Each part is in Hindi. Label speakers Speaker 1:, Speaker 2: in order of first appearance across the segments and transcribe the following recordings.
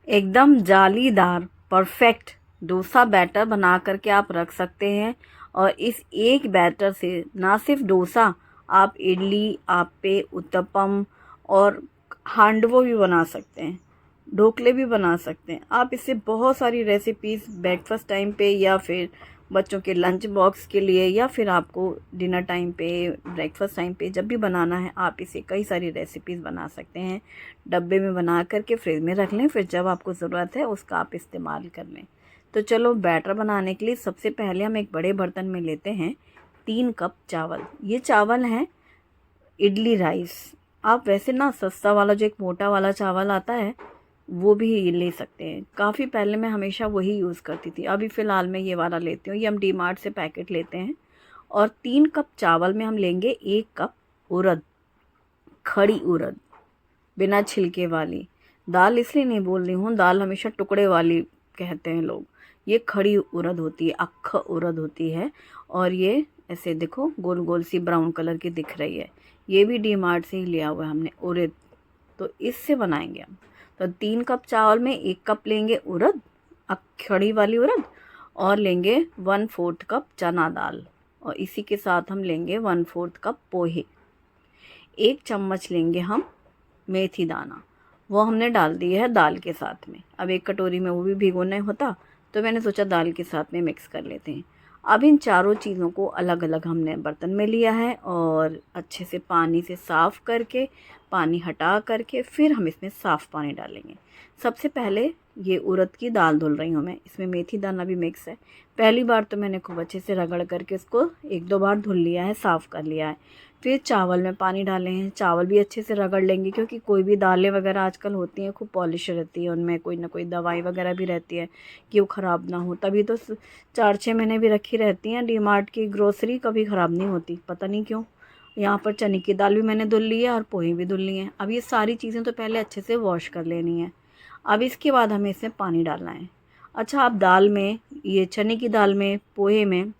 Speaker 1: एकदम जालीदार परफेक्ट डोसा बैटर बना करके आप रख सकते हैं। और इस एक बैटर से ना सिर्फ डोसा, आप इडली, आप्पे, उत्तपम और हांडवो भी बना सकते हैं, ढोकले भी बना सकते हैं। आप इससे बहुत सारी रेसिपीज़ ब्रेकफास्ट टाइम पे या फिर बच्चों के लंच बॉक्स के लिए या फिर आपको डिनर टाइम पे, ब्रेकफास्ट टाइम पे जब भी बनाना है, आप इसे कई सारी रेसिपीज़ बना सकते हैं। डब्बे में बना करके फ्रिज में रख लें, फिर जब आपको ज़रूरत है उसका आप इस्तेमाल कर लें। तो चलो, बैटर बनाने के लिए सबसे पहले हम एक बड़े बर्तन में लेते हैं 3 कप चावल। ये चावल हैं इडली राइस। आप वैसे ना सस्ता वाला जो एक मोटा वाला चावल आता है वो भी ले सकते हैं। काफ़ी पहले मैं हमेशा वही यूज़ करती थी, अभी फ़िलहाल मैं ये वाला लेती हूँ। ये हम डी मार्ट से पैकेट लेते हैं। और 3 कप चावल में हम लेंगे 1 कप उड़द, खड़ी उड़द, बिना छिलके वाली। दाल इसलिए नहीं बोल रही हूँ, दाल हमेशा टुकड़े वाली कहते हैं लोग। ये खड़ी उड़द होती है, अक्ख उड़द होती है। और ये ऐसे देखो गोल गोल सी ब्राउन कलर की दिख रही है। ये भी डी मार्ट से ही लिया हुआ है हमने उड़द। तो इससे बनाएंगे हम। तो 3 कप चावल में 1 कप लेंगे उड़द, खड़ी वाली उड़द। और लेंगे 1/4 कप चना दाल। और इसी के साथ हम लेंगे 1/4 कप पोहे। 1 चम्मच लेंगे हम मेथी दाना, वो हमने डाल दिया है दाल के साथ में। अब 1 कटोरी में वो भी भिगोना होता, तो मैंने सोचा दाल के साथ में मिक्स कर लेते हैं। अब इन चारों चीज़ों को अलग अलग हमने बर्तन में लिया है और अच्छे से पानी से साफ़ करके, पानी हटा करके फिर हम इसमें साफ़ पानी डालेंगे। सबसे पहले ये उड़द की दाल धुल रही हूँ मैं, इसमें मेथी दाना भी मिक्स है। पहली बार तो मैंने खूब अच्छे से रगड़ करके इसको 1-2 बार धुल लिया है, साफ़ कर लिया है। फिर चावल में पानी डाले हैं, चावल भी अच्छे से रगड़ लेंगे, क्योंकि कोई भी दालें वगैरह आजकल होती हैं खूब पॉलिश रहती है, उनमें कोई ना कोई दवाई वगैरह भी रहती है कि वो ख़राब ना हो। तभी तो 4-6 महीने भी रखी रहती हैं। डी मार्ट की ग्रोसरी कभी ख़राब नहीं होती, पता नहीं क्यों। यहाँ पर चने की दाल भी मैंने धुल ली है और पोहे भी धुल लिए हैं। अब ये सारी चीज़ें तो पहले अच्छे से वॉश कर लेनी है। अब इसके बाद हमें इसमें पानी डालना है। अच्छा, आप दाल में, ये चने की दाल में, पोहे में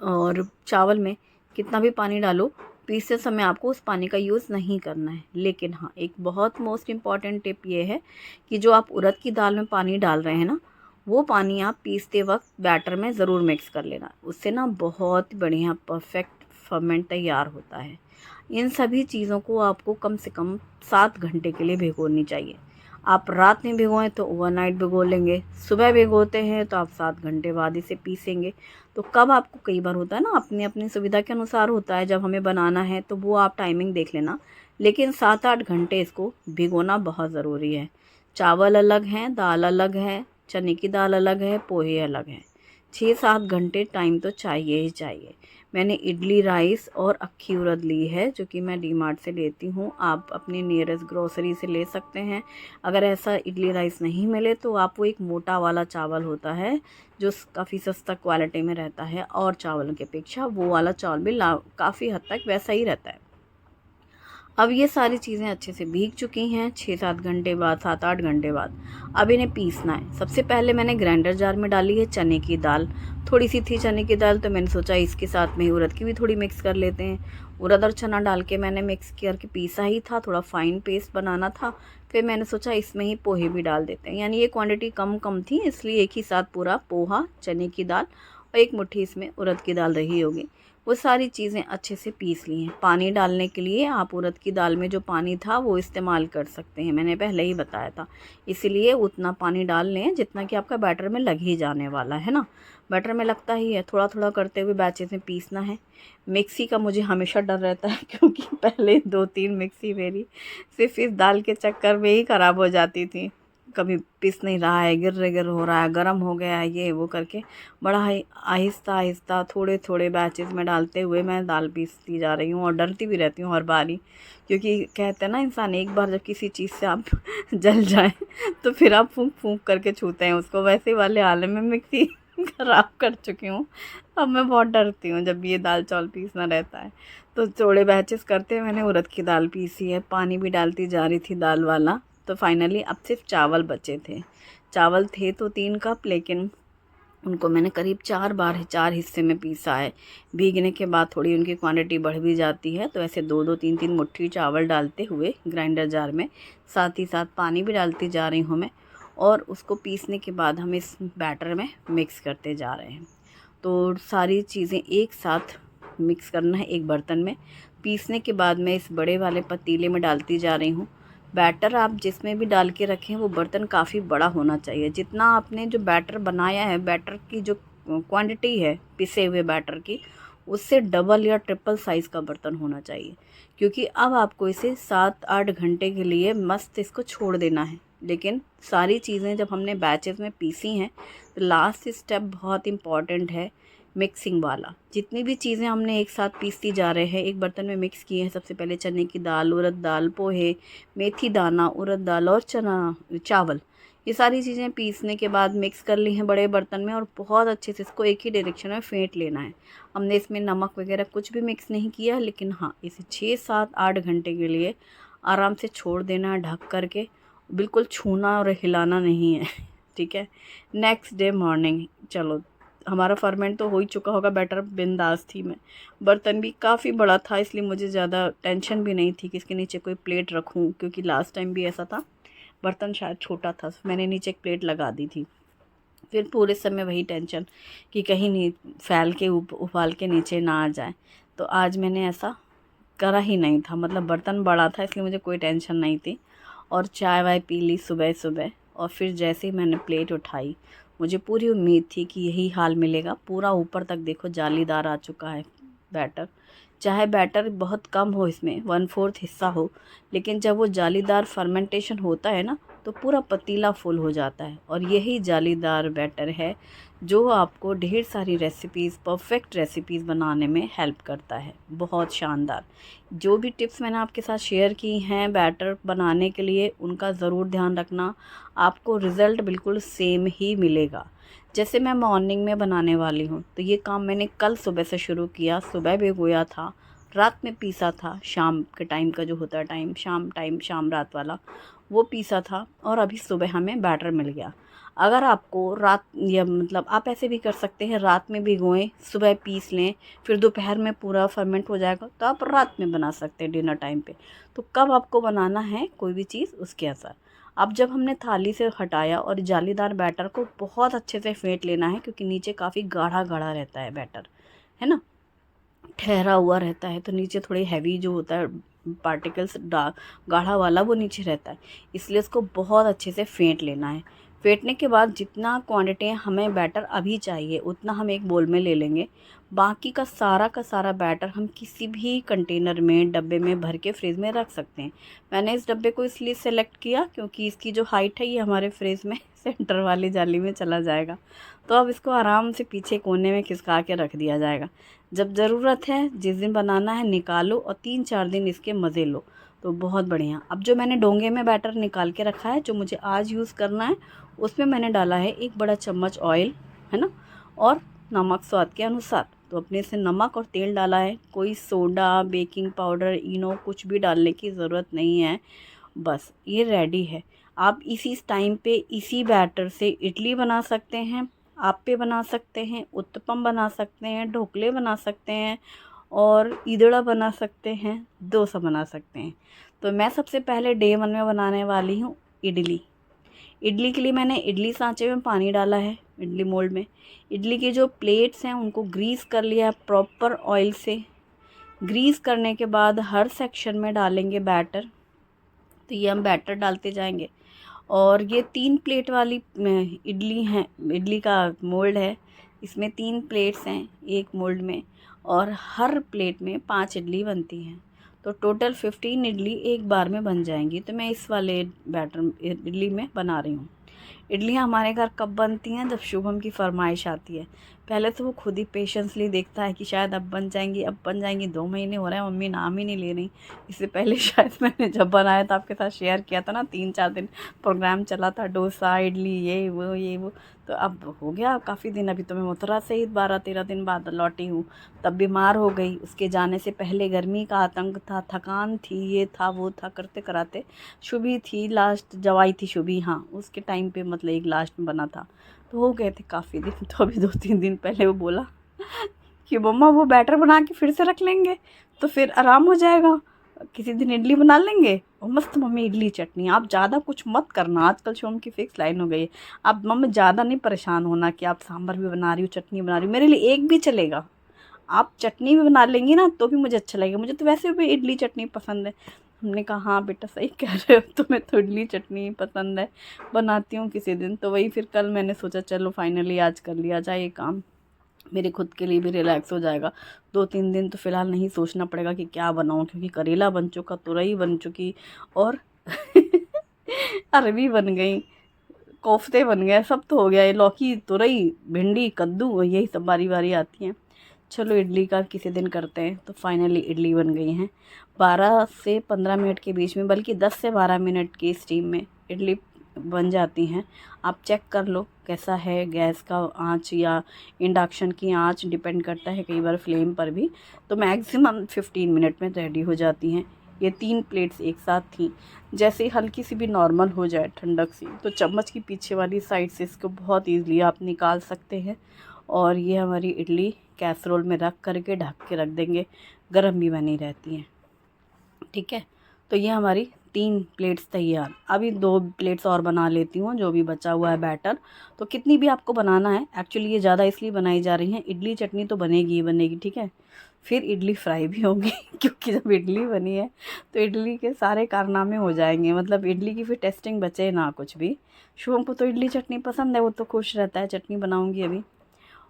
Speaker 1: और चावल में कितना भी पानी डालो, पीसते समय आपको उस पानी का यूज़ नहीं करना है। लेकिन हाँ, एक बहुत मोस्ट इम्पॉर्टेंट टिप ये है कि जो आप उड़द की दाल में पानी डाल रहे हैं ना, वो पानी आप पीसते वक्त बैटर में ज़रूर मिक्स कर लेना। उससे ना बहुत बढ़िया परफेक्ट फर्मेंट तैयार होता है। इन सभी चीज़ों को आपको कम से कम 7 घंटे के लिए भिगोनी चाहिए। आप रात में भिगोएं तो ओवरनाइट भिगो लेंगे, सुबह भिगोते हैं तो आप 7 घंटे बाद इसे पीसेंगे। तो कब आपको, कई बार होता है ना, अपनी अपनी सुविधा के अनुसार होता है, जब हमें बनाना है तो वो आप टाइमिंग देख लेना। लेकिन 7-8 घंटे इसको भिगोना बहुत ज़रूरी है। चावल अलग हैं, दाल अलग है, चने की दाल अलग है, पोहे अलग हैं। 6-7 घंटे टाइम तो चाहिए ही चाहिए। मैंने इडली राइस और अक्खी उड़द ली है, जो कि मैं डी मार्ट से लेती हूँ। आप अपनी नियरेस्ट ग्रोसरी से ले सकते हैं। अगर ऐसा इडली राइस नहीं मिले तो आप, वो एक मोटा वाला चावल होता है जो काफ़ी सस्ता क्वालिटी में रहता है, और चावलों की अपेक्षा वो वाला चावल भी काफ़ी हद तक वैसा ही रहता है। अब ये सारी चीज़ें अच्छे से भीग चुकी हैं 6-7 घंटे बाद, 7-8 घंटे बाद। अब इन्हें पीसना है। सबसे पहले मैंने ग्राइंडर जार में डाली है चने की दाल। थोड़ी सी थी चने की दाल, तो मैंने सोचा इसके साथ में ही उड़द की भी थोड़ी मिक्स कर लेते हैं। उड़द और चना डाल के मैंने मिक्स करके पीसा ही था, थोड़ा फाइन पेस्ट बनाना था। फिर मैंने सोचा इसमें ही पोहे भी डाल देते हैं, यानी ये क्वांटिटी कम कम थी, इसलिए एक ही साथ पूरा पोहा, चने की दाल और एक मुट्ठी इसमें उड़द की दाल रही होगी। वो सारी चीज़ें अच्छे से पीस ली हैं। पानी डालने के लिए आप उड़द की दाल में जो पानी था वो इस्तेमाल कर सकते हैं, मैंने पहले ही बताया था। इसीलिए उतना पानी डाल लें जितना कि आपका बैटर में लग ही जाने वाला है ना। बैटर में लगता ही है, थोड़ा थोड़ा करते हुए बैचेस में पीसना है। मिक्सी का मुझे हमेशा डर रहता है, क्योंकि पहले 2-3 मिक्सी मेरी सिर्फ इस दाल के चक्कर में ही ख़राब हो जाती थी। कभी पिस नहीं रहा है, गिर हो रहा है, गर्म हो गया है, ये वो करके बड़ा ही आहिस्ता आहिस्ता थोड़े थोड़े बैचेस में डालते हुए मैं दाल पीसती जा रही हूँ। और डरती भी रहती हूँ हर बारी, क्योंकि कहते हैं ना, इंसान एक बार जब किसी चीज़ से आप जल जाए तो फिर आप फूंक फूंक करके छूते हैं उसको। वैसे वाले हाल में मिक्सी ख़राब कर चुकी हूँ। अब मैं बहुत डरती हूँ जब ये दाल चावल पीसना रहता है। तो थोड़े बैचेस करते हुए मैंने उड़द की दाल पीसी है, पानी भी डालती जा रही थी दाल वाला। तो फाइनली अब सिर्फ चावल बचे थे। चावल थे तो 3 कप, लेकिन उनको मैंने करीब 4 बार 4 हिस्से में पीसा है। भीगने के बाद थोड़ी उनकी क्वांटिटी बढ़ भी जाती है, तो ऐसे 2-2 3-3 मुट्ठी चावल डालते हुए ग्राइंडर जार में साथ ही साथ पानी भी डालती जा रही हूँ मैं। और उसको पीसने के बाद हम इस बैटर में मिक्स करते जा रहे हैं। तो सारी चीज़ें एक साथ मिक्स करना है एक बर्तन में। पीसने के बाद मैं इस बड़े वाले पतीले में डालती जा रही हूँ। बैटर आप जिसमें भी डाल के रखें वो बर्तन काफ़ी बड़ा होना चाहिए। जितना आपने जो बैटर बनाया है, बैटर की जो क्वांटिटी है पिसे हुए बैटर की, उससे डबल या ट्रिपल साइज़ का बर्तन होना चाहिए। क्योंकि अब आपको इसे 7-8 घंटे के लिए मस्त इसको छोड़ देना है। लेकिन सारी चीज़ें जब हमने बैचेस में पीसी हैं तो लास्ट स्टेप बहुत इम्पॉर्टेंट है, मिक्सिंग वाला। जितनी भी चीज़ें हमने एक साथ पीसती जा रहे हैं, एक बर्तन में मिक्स किए हैं। सबसे पहले चने की दाल, उड़द दाल, पोहे, मेथी दाना, उड़द दाल और चना चावल, ये सारी चीज़ें पीसने के बाद मिक्स कर ली हैं बड़े बर्तन में और बहुत अच्छे से इसको एक ही डायरेक्शन में फेंट लेना है। हमने इसमें नमक वगैरह कुछ भी मिक्स नहीं किया, लेकिन हाँ, इसे 6-7-8 घंटे के लिए आराम से छोड़ देना है ढक करके। बिल्कुल छूना और हिलाना नहीं है ठीक है। नेक्स्ट डे मॉर्निंग, चलो हमारा फर्मेंट तो हो ही चुका होगा, बैटर बिंदास थी मैं। बर्तन भी काफ़ी बड़ा था, इसलिए मुझे ज़्यादा टेंशन भी नहीं थी कि इसके नीचे कोई प्लेट रखूं, क्योंकि लास्ट टाइम भी ऐसा था, बर्तन शायद छोटा था, मैंने नीचे एक प्लेट लगा दी थी। फिर पूरे समय वही टेंशन कि कहीं नहीं फैल के उबाल के नीचे ना आ जाए। तो आज मैंने ऐसा करा ही नहीं था, मतलब बर्तन बड़ा था इसलिए मुझे कोई टेंशन नहीं थी। और चाय वाय पी ली सुबह सुबह, और फिर जैसे ही मैंने प्लेट उठाई, मुझे पूरी उम्मीद थी कि यही हाल मिलेगा। पूरा ऊपर तक देखो जालीदार आ चुका है बैटर। चाहे बैटर बहुत कम हो, इसमें 1/4 हिस्सा हो, लेकिन जब वो जालीदार फर्मेंटेशन होता है ना, तो पूरा पतीला फुल हो जाता है। और यही जालीदार बैटर है जो आपको ढेर सारी रेसिपीज़, परफेक्ट रेसिपीज़ बनाने में हेल्प करता है। बहुत शानदार। जो भी टिप्स मैंने आपके साथ शेयर की हैं बैटर बनाने के लिए, उनका ज़रूर ध्यान रखना, आपको रिज़ल्ट बिल्कुल सेम ही मिलेगा। जैसे मैं मॉर्निंग में बनाने वाली हूँ, तो ये काम मैंने कल सुबह से शुरू किया। सुबह भिगोया था, रात में पीसा था, शाम के टाइम का जो होता है टाइम, शाम रात वाला, वो पीसा था, और अभी सुबह हमें बैटर मिल गया। अगर आपको रात, या मतलब आप ऐसे भी कर सकते हैं, रात में भिगोएं, सुबह पीस लें, फिर दोपहर में पूरा फर्मेंट हो जाएगा, तो आप रात में बना सकते हैं डिनर टाइम पे। तो कब आपको बनाना है कोई भी चीज़, उसके अनुसार। अब जब हमने थाली से हटाया और जालीदार बैटर को बहुत अच्छे से फेंट लेना है, क्योंकि नीचे काफ़ी गाढ़ा गाढ़ा रहता है बैटर, है ना, ठहरा हुआ रहता है, तो नीचे थोड़ी हैवी जो होता है पार्टिकल्स गाढ़ा वाला, वो नीचे रहता है। इसलिए उसको बहुत अच्छे से फेंट लेना है। फेंटने के बाद जितना क्वांटिटी हमें बैटर अभी चाहिए उतना हम एक बोल में ले लेंगे। बाकी का सारा बैटर हम किसी भी कंटेनर में, डब्बे में भर के फ्रिज में रख सकते हैं। मैंने इस डब्बे को इसलिए सेलेक्ट किया क्योंकि इसकी जो हाइट है ये हमारे फ्रिज में सेंटर वाली जाली में चला जाएगा। तो अब इसको आराम से पीछे कोने में खिसका के रख दिया जाएगा। जब ज़रूरत है, जिस दिन बनाना है, निकालो और 3-4 दिन इसके मज़े लो, तो बहुत बढ़िया। अब जो मैंने डोंगे में बैटर निकाल के रखा है, जो मुझे आज यूज़ करना है, उसमें मैंने डाला है 1 बड़ा चम्मच ऑयल, है ना, और नमक स्वाद के अनुसार। तो अपने से नमक और तेल डाला है, कोई सोडा, बेकिंग पाउडर, इनो कुछ भी डालने की ज़रूरत नहीं है। बस ये रेडी है। आप इसी टाइम पे इसी बैटर से इडली बना सकते हैं, आप्पे बना सकते हैं, उत्तपम बना सकते हैं, ढोकले बना सकते हैं, और ईदड़ा बना सकते हैं, डोसा बना सकते हैं। तो मैं सबसे पहले डे 1 में बनाने वाली हूँ इडली। इडली के लिए मैंने इडली सांचे में पानी डाला है, इडली मोल्ड में। इडली के जो प्लेट्स हैं उनको ग्रीस कर लिया है प्रॉपर ऑयल से। ग्रीस करने के बाद हर सेक्शन में डालेंगे बैटर। तो ये हम बैटर डालते जाएंगे। और ये 3 प्लेट वाली इडली है, इडली का मोल्ड है। इसमें 3 प्लेट्स हैं एक मोल्ड में, और हर प्लेट में 5 इडली बनती हैं। तो टोटल 15 इडली एक बार में बन जाएंगी। तो मैं इस वाले बैटर इडली में बना रही हूँ। इडलियाँ हमारे घर कब बनती हैं, जब शुभम की फरमाइश आती है। पहले तो वो खुद ही पेशेंसली देखता है कि शायद अब बन जाएंगी, अब बन जाएंगी। 2 महीने हो रहे हैं, मम्मी नाम ही नहीं ले रही। इससे पहले शायद मैंने जब बनाया था आपके साथ शेयर किया था ना, 3-4 दिन प्रोग्राम चला था, डोसा, इडली, ये वो। तो अब हो गया काफ़ी दिन। अभी तो मैं मथुरा से ही 12-13 दिन बाद लौटी हूँ। तब बीमार हो गई। उसके जाने से पहले गर्मी का आतंक था, थकान थी, ये था वो था, करते कराते शुभी थी लास्ट, जवाई थी शुभी, हाँ, उसके टाइम पे मतलब एक लास्ट में बना था। तो हो गए थे काफ़ी दिन। तो अभी 2-3 दिन पहले वो बोला कि मम्मा वो बैटर बना के फिर से रख लेंगे तो फिर आराम हो जाएगा, किसी दिन इडली बना लेंगे और मस्त मम्मी इडली चटनी। आप ज़्यादा कुछ मत करना, आजकल शुभम की फिक्स लाइन हो गई है। आप मम्मी ज़्यादा नहीं परेशान होना कि आप सांभर भी बना रही हो चटनी बना रही हो, मेरे लिए एक भी चलेगा। आप चटनी भी बना लेंगी ना तो भी मुझे अच्छा लगेगा, मुझे तो वैसे भी इडली चटनी पसंद है। हमने कहा हाँ बेटा सही कह रहे हो, तुम्हें तो इडली चटनी पसंद है, बनाती हूँ किसी दिन। तो वही फिर कल मैंने सोचा चलो फाइनली आज कर लिया जाए ये काम, मेरे खुद के लिए भी रिलैक्स हो जाएगा। 2-3 दिन तो फ़िलहाल नहीं सोचना पड़ेगा कि क्या बनाऊँ, क्योंकि करेला बन चुका, तुरई बन चुकी और अरबी बन गई, कोफ्ते बन गए, सब तो हो गया। ये लौकी, तुरई, भिंडी, कद्दू यही सब बारी बारी आती हैं। चलो इडली का किसी दिन करते हैं। तो फाइनली इडली बन गई हैं 12 से 15 मिनट के बीच में, बल्कि 10 से 12 मिनट की स्टीम में इडली बन जाती हैं। आप चेक कर लो कैसा है गैस का आंच या इंडक्शन की आंच, डिपेंड करता है कई बार फ्लेम पर भी। तो मैक्सिमम 15 मिनट में रेडी हो जाती हैं। ये 3 प्लेट्स एक साथ थी। जैसे ही हल्की सी भी नॉर्मल हो जाए ठंडक सी, तो चम्मच की पीछे वाली साइड से इसको बहुत ईज़िली आप निकाल सकते हैं। और ये हमारी इडली कैसरोल में रख करके ढक के रख देंगे, गर्म भी बनी रहती हैं। ठीक है, तो ये हमारी 3 प्लेट्स तैयार। अभी 2 प्लेट्स और बना लेती हूँ जो भी बचा हुआ है बैटर। तो कितनी भी आपको बनाना है, एक्चुअली ये ज़्यादा इसलिए बनाई जा रही है, इडली चटनी तो बनेगी ही बनेगी, ठीक है, फिर इडली फ्राई भी होगी क्योंकि जब इडली बनी है तो इडली के सारे कारनामे हो जाएंगे, मतलब इडली की फिर टेस्टिंग बचे ना कुछ भी। शुभम को तो इडली चटनी पसंद है, वो तो खुश रहता है, चटनी बनाऊँगी अभी।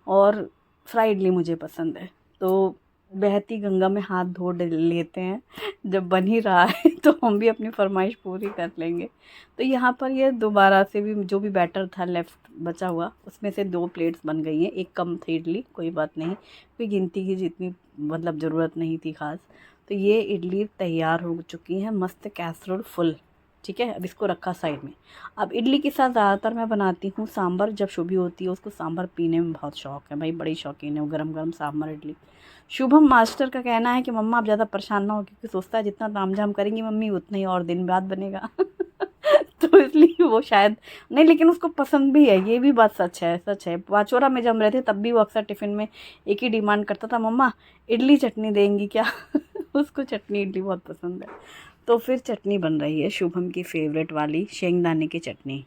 Speaker 1: और फ्राई इडली मुझे पसंद है। तो बहती गंगा में हाथ धो लेते हैं, जब बन ही रहा है तो हम भी अपनी फरमाइश पूरी कर लेंगे। तो यहाँ पर ये दोबारा से भी जो भी बैटर था लेफ़्ट बचा हुआ, उसमें से 2 प्लेट्स बन गई हैं। एक कम थी इडली, कोई बात नहीं, कोई गिनती की जितनी मतलब ज़रूरत नहीं थी ख़ास। तो ये इडली तैयार हो चुकी है, मस्त कैसरोल फुल। ठीक है, अब इसको रखा साइड में। अब इडली के साथ ज़्यादातर मैं बनाती हूँ सांभर। जब शुभी होती है उसको सांभर पीने में बहुत शौक़ है भाई, बड़ी शौकीन है वो गरम गरम सांभर इडली। शुभम मास्टर का कहना है कि मम्मा आप ज़्यादा परेशान ना हो, क्योंकि सोचता है जितना तामझाम करेंगी मम्मी उतना ही और दिन बाद बनेगा तो इसलिए वो शायद नहीं, लेकिन उसको पसंद भी है, ये भी बात सच है, सच है। पाचोरा में जब रहते तब भी वो अक्सर टिफ़िन में एक ही डिमांड करता था, मम्मा इडली चटनी देंगी क्या उसको चटनी इडली बहुत पसंद है। तो फिर चटनी बन रही है शुभम की फेवरेट वाली शेंगदाने की चटनी।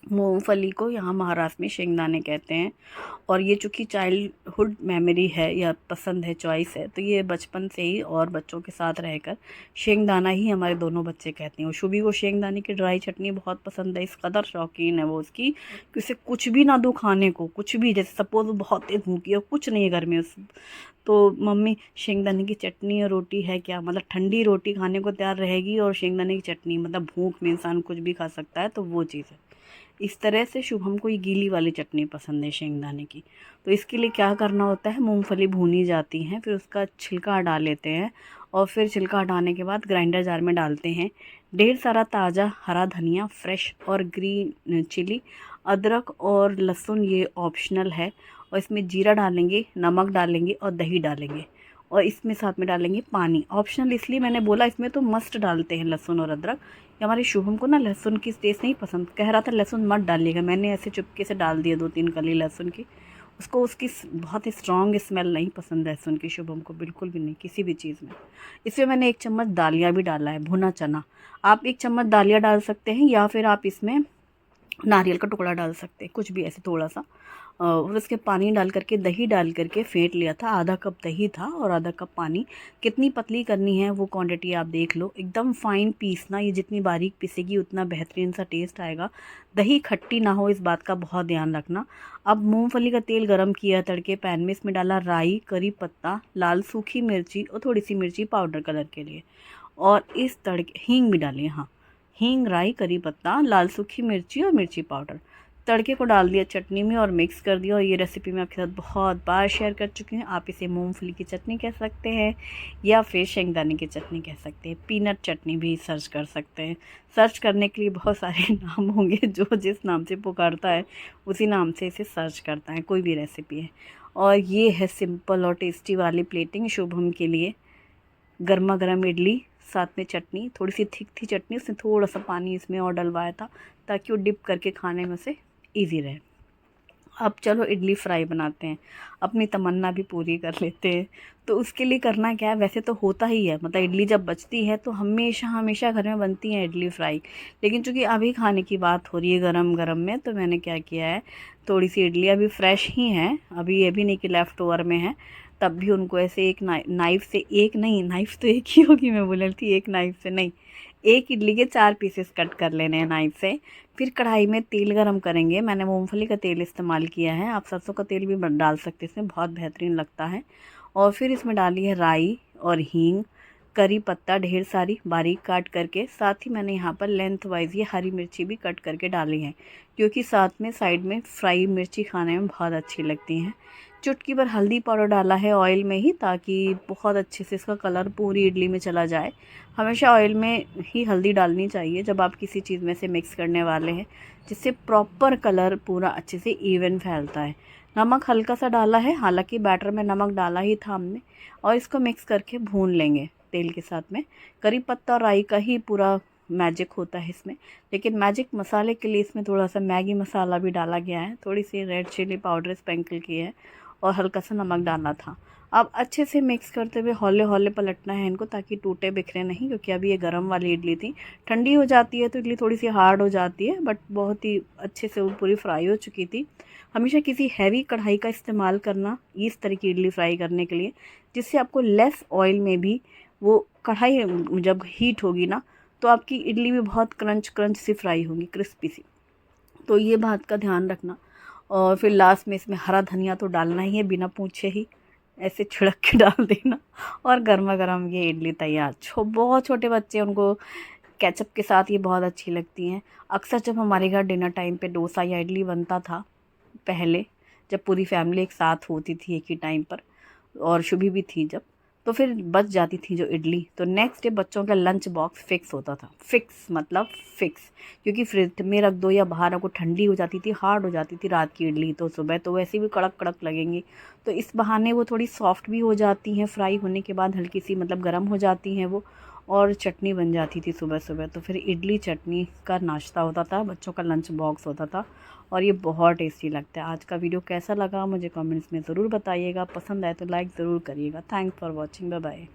Speaker 1: मूंगफली को यहाँ महाराष्ट्र में शेंगदाने कहते हैं। और ये चूँकि चाइल्डहुड मेमोरी है या पसंद है, चॉइस है, तो ये बचपन से ही और बच्चों के साथ रहकर शेंगदाना ही हमारे दोनों बच्चे कहते हैं। और शुभी को शेंगदाने की ड्राई चटनी बहुत पसंद है, इस कदर शौकीन है वो उसकी कि उसे कुछ भी ना दो खाने को, कुछ भी, जैसे सपोज़ वो बहुत तेज़ भूखी है, कुछ नहीं है घर में उस, तो मम्मी शेंगदाने की चटनी और रोटी है क्या, मतलब ठंडी रोटी खाने को तैयार रहेगी और शेंगदाने की चटनी, मतलब भूख में इंसान कुछ भी खा सकता है, तो वो चीज़ है। इस तरह से शुभम को ये गीली वाली चटनी पसंद है शेंगदाने की। तो इसके लिए क्या करना होता है, मूंगफली भूनी जाती हैं, फिर उसका छिलका हटा लेते हैं और फिर छिलका हटाने के बाद ग्राइंडर जार में डालते हैं ढेर सारा ताज़ा हरा धनिया फ्रेश और ग्रीन चिली, अदरक और लहसुन ये ऑप्शनल है, और इसमें जीरा डालेंगे, नमक डालेंगे और दही डालेंगे, और इसमें साथ में डालेंगे पानी। ऑप्शनल इसलिए मैंने बोला, इसमें तो मस्ट डालते हैं लहसुन और अदरक। हमारे शुभम को ना लहसुन की टेस्ट नहीं पसंद, कह रहा था लहसुन मत डालिएगा, मैंने ऐसे चुपके से डाल दिया 2-3 कली लहसुन की। उसको उसकी बहुत ही स्ट्रॉन्ग स्मेल नहीं पसंद लहसुन की, शुभम को बिल्कुल भी नहीं किसी भी चीज़ में। इसमें मैंने 1 चम्मच दालिया भी डाला है, भुना चना। आप 1 चम्मच दालिया डाल सकते हैं, या फिर आप इसमें नारियल का टुकड़ा डाल सकते हैं, कुछ भी ऐसे थोड़ा सा। और उसके पानी डाल करके दही डाल करके फेंट लिया था, आधा कप दही था और आधा कप पानी। कितनी पतली करनी है वो क्वांटिटी आप देख लो, एकदम फाइन पीसना, ये जितनी बारीक पीसेगी उतना बेहतरीन सा टेस्ट आएगा। दही खट्टी ना हो, इस बात का बहुत ध्यान रखना। अब मूंगफली का तेल गरम किया तड़के पैन में, इसमें डाला राई, करी पत्ता, लाल सूखी मिर्ची और थोड़ी सी मिर्ची पाउडर कलर के लिए, और इस तड़के हींग भी डालिए, हाँ हींग, राई, करी पत्ता, लाल सूखी मिर्ची और मिर्ची पाउडर। तड़के को डाल दिया चटनी में और मिक्स कर दिया। और ये रेसिपी मैं आपके साथ बहुत बार शेयर कर चुकी हूँ। आप इसे मूंगफली की चटनी कह सकते हैं या फिर शेंगदाने की चटनी कह सकते हैं, पीनट चटनी भी सर्च कर सकते हैं। सर्च करने के लिए बहुत सारे नाम होंगे, जो जिस नाम से पुकारता है उसी नाम से इसे सर्च करता है, कोई भी रेसिपी है। और ये है सिंपल और टेस्टी वाली प्लेटिंग शुभम के लिए। गर्मा गर्म इडली, साथ में चटनी, थोड़ी सी थिक थी चटनी, उसने थोड़ा सा पानी इसमें और डलवाया था ताकि वो डिप करके खाने में से ईजी रहे। अब चलो इडली फ्राई बनाते हैं, अपनी तमन्ना भी पूरी कर लेते हैं। तो उसके लिए करना क्या है, वैसे तो होता ही है, मतलब इडली जब बचती है तो हमेशा हमेशा घर में बनती है इडली फ्राई। लेकिन चूँकि अभी खाने की बात हो रही है गरम गरम में, तो मैंने क्या किया है, थोड़ी सी इडली अभी फ्रेश ही हैं, अभी ये भी नहीं कि लेफ़्ट ओवर में है, तब भी उनको ऐसे एक नाइफ़ से, एक नहीं, नाइफ़ तो एक ही होगी, मैं बोल रही थी एक नाइफ़ से नहीं, एक इडली के 4 पीसेस कट कर लेने हैं नाइफ़ से। फिर कढ़ाई में तेल गरम करेंगे, मैंने मूंगफली का तेल इस्तेमाल किया है, आप सरसों का तेल भी डाल सकते हैं, इसमें बहुत बेहतरीन लगता है। और फिर इसमें डाली है राई और हींग, करी पत्ता ढेर सारी बारीक काट करके, साथ ही मैंने यहाँ पर लेंथ वाइज ये हरी मिर्ची भी कट करके डाली है, क्योंकि साथ में साइड में फ्राई मिर्ची खाने में बहुत अच्छी लगती हैं। चुटकी भर हल्दी पाउडर डाला है ऑयल में ही, ताकि बहुत अच्छे से इसका कलर पूरी इडली में चला जाए। हमेशा ऑयल में ही हल्दी डालनी चाहिए जब आप किसी चीज़ में से मिक्स करने वाले हैं, जिससे प्रॉपर कलर पूरा अच्छे से इवन फैलता है। नमक हल्का सा डाला है, हालांकि बैटर में नमक डाला ही था हमने, और इसको मिक्स करके भून लेंगे तेल के साथ में। करी पत्ता और राई का ही पूरा मैजिक होता है इसमें, लेकिन मैजिक मसाले के लिए इसमें थोड़ा सा मैगी मसाला भी डाला गया है, थोड़ी सी रेड चिली पाउडर स्प्रिंकल की है, और हल्का सा नमक डालना था। अब अच्छे से मिक्स करते हुए हौले हौले पलटना है इनको, ताकि टूटे बिखरे नहीं, क्योंकि अभी ये गर्म वाली इडली थी। ठंडी हो जाती है तो इडली थोड़ी सी हार्ड हो जाती है, बट बहुत ही अच्छे से वो पूरी फ्राई हो चुकी थी। हमेशा किसी हैवी कढ़ाई का इस्तेमाल करना इस तरह की इडली फ्राई करने के लिए, जिससे आपको लेस ऑयल में भी वो कढ़ाई जब हीट होगी ना, तो आपकी इडली भी बहुत क्रंच क्रंच सी फ्राई होगी, क्रिस्पी सी। तो ये बात का ध्यान रखना। और फिर लास्ट में इसमें हरा धनिया तो डालना ही है, बिना पूछे ही ऐसे छिड़क के डाल देना, और गर्मा गर्म ये इडली तैयार। बहुत छोटे बच्चे, उनको केचप के साथ ये बहुत अच्छी लगती हैं। अक्सर जब हमारे घर डिनर टाइम पे डोसा या इडली बनता था पहले, जब पूरी फैमिली एक साथ होती थी एक ही टाइम पर, और शुभी भी थी जब, तो फिर बच जाती थी जो इडली, तो नेक्स्ट डे बच्चों का लंच बॉक्स फिक्स होता था। फिक्स मतलब फिक्स, क्योंकि फ्रिज में रख दो या बाहर रखो, ठंडी हो जाती थी, हार्ड हो जाती थी रात की इडली, तो सुबह तो वैसे भी कड़क कड़क लगेंगी। तो इस बहाने वो थोड़ी सॉफ्ट भी हो जाती हैं, फ्राई होने के बाद हल्की सी मतलब गर्म हो जाती हैं वो, और चटनी बन जाती थी सुबह सुबह। तो फिर इडली चटनी का नाश्ता होता था, बच्चों का लंच बॉक्स होता था, और ये बहुत टेस्टी लगता है। आज का वीडियो कैसा लगा मुझे कमेंट्स में ज़रूर बताइएगा, पसंद आए तो लाइक ज़रूर करिएगा। Thanks for watching, bye bye.